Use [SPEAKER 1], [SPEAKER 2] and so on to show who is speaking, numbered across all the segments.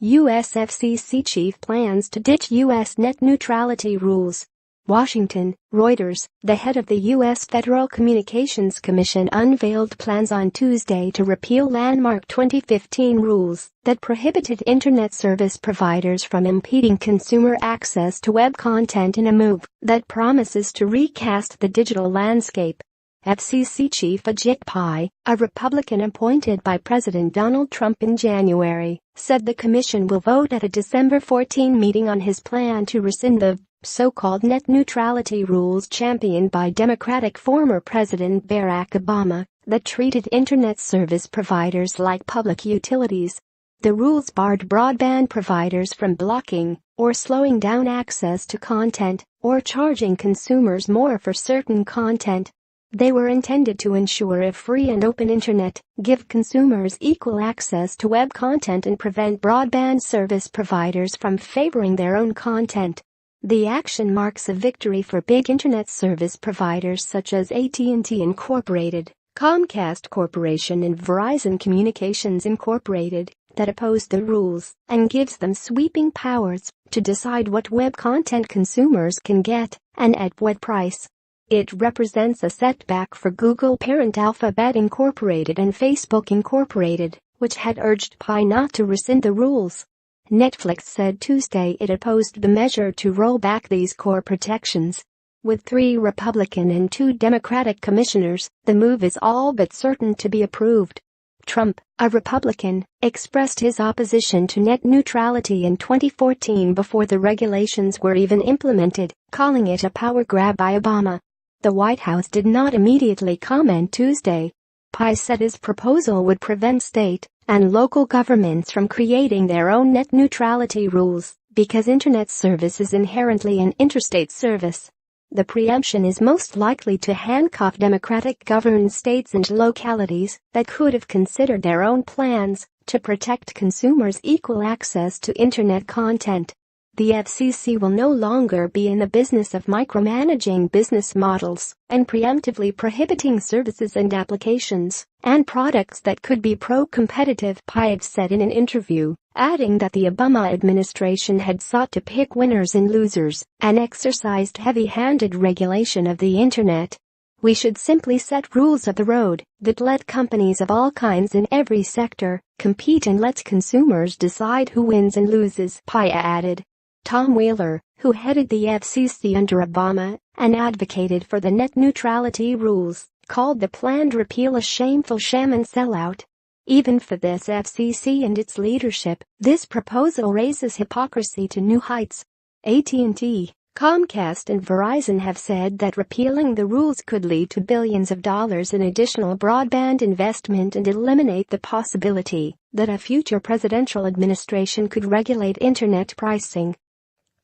[SPEAKER 1] U.S. FCC chief plans to ditch U.S. net neutrality rules. Washington, Reuters, the head of the U.S. Federal Communications Commission unveiled plans on Tuesday to repeal landmark 2015 rules that prohibited Internet service providers from impeding consumer access to web content in a move that promises to recast the digital landscape. FCC Chief Ajit Pai, a Republican appointed by President Donald Trump in January, said the commission will vote at a December 14 meeting on his plan to rescind the so-called net neutrality rules championed by Democratic former President Barack Obama that treated Internet service providers like public utilities. The rules barred broadband providers from blocking or slowing down access to content or charging consumers more for certain content. They were intended to ensure a free and open internet, give consumers equal access to web content and prevent broadband service providers from favoring their own content. The action marks a victory for big internet service providers such as AT&T Incorporated, Comcast Corporation and Verizon Communications Incorporated that opposed the rules and gives them sweeping powers to decide what web content consumers can get and at what price. It represents a setback for Google parent Alphabet Incorporated and Facebook Incorporated, which had urged Pai not to rescind the rules. Netflix said Tuesday it opposed the measure to roll back these core protections. With 3 Republican and 2 Democratic commissioners, the move is all but certain to be approved. Trump, a Republican, expressed his opposition to net neutrality in 2014 before the regulations were even implemented, calling it a power grab by Obama. The White House did not immediately comment Tuesday. Pai said his proposal would prevent state and local governments from creating their own net neutrality rules because Internet service is inherently an interstate service. The preemption is most likely to handcuff Democratic-governed states and localities that could have considered their own plans to protect consumers' equal access to Internet content. The FCC will no longer be in the business of micromanaging business models and preemptively prohibiting services and applications and products that could be pro-competitive, Pai said in an interview, adding that the Obama administration had sought to pick winners and losers and exercised heavy-handed regulation of the Internet. We should simply set rules of the road that let companies of all kinds in every sector compete and let consumers decide who wins and loses, Pai added. Tom Wheeler, who headed the FCC under Obama and advocated for the net neutrality rules, called the planned repeal a shameful sham and sellout. Even for this FCC and its leadership, this proposal raises hypocrisy to new heights. AT&T, Comcast and Verizon have said that repealing the rules could lead to billions of dollars in additional broadband investment and eliminate the possibility that a future presidential administration could regulate Internet pricing.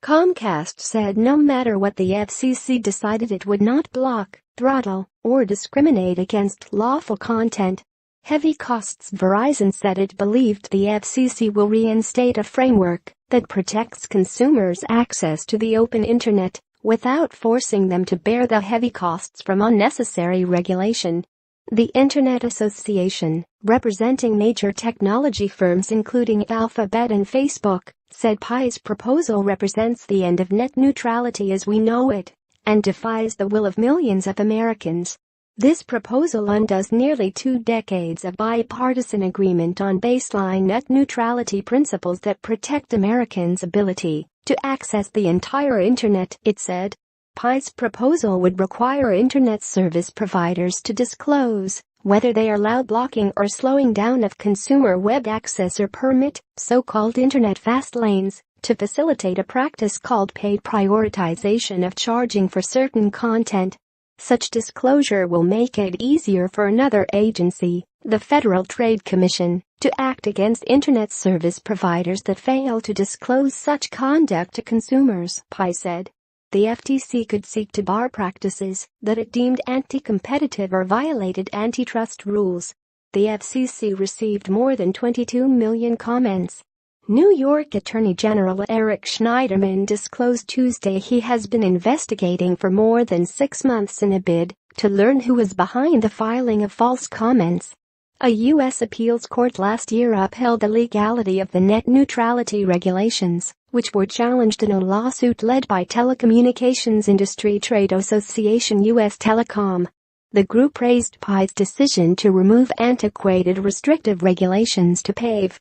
[SPEAKER 1] Comcast said no matter what the FCC decided, it would not block, throttle, or discriminate against lawful content. Heavy costs. Verizon said it believed the FCC will reinstate a framework that protects consumers' access to the open Internet without forcing them to bear the heavy costs from unnecessary regulation. The Internet Association, representing major technology firms including Alphabet and Facebook, said Pai's proposal represents the end of net neutrality as we know it and defies the will of millions of Americans. This proposal undoes nearly 2 decades of bipartisan agreement on baseline net neutrality principles that protect Americans' ability to access the entire Internet, it said. Pai's proposal would require Internet service providers to disclose whether they allow blocking or slowing down of consumer web access or permit so-called Internet fast lanes to facilitate a practice called paid prioritization of charging for certain content. Such disclosure will make it easier for another agency, the Federal Trade Commission, to act against Internet service providers that fail to disclose such conduct to consumers, Pai said. The FTC could seek to bar practices that it deemed anti-competitive or violated antitrust rules. The FCC received more than 22 million comments. New York Attorney General Eric Schneiderman disclosed Tuesday he has been investigating for more than 6 months in a bid to learn who was behind the filing of false comments. A U.S. appeals court last year upheld the legality of the net neutrality regulations, which were challenged in a lawsuit led by telecommunications industry trade association U.S. Telecom. The group praised Pai's decision to remove antiquated restrictive regulations to pave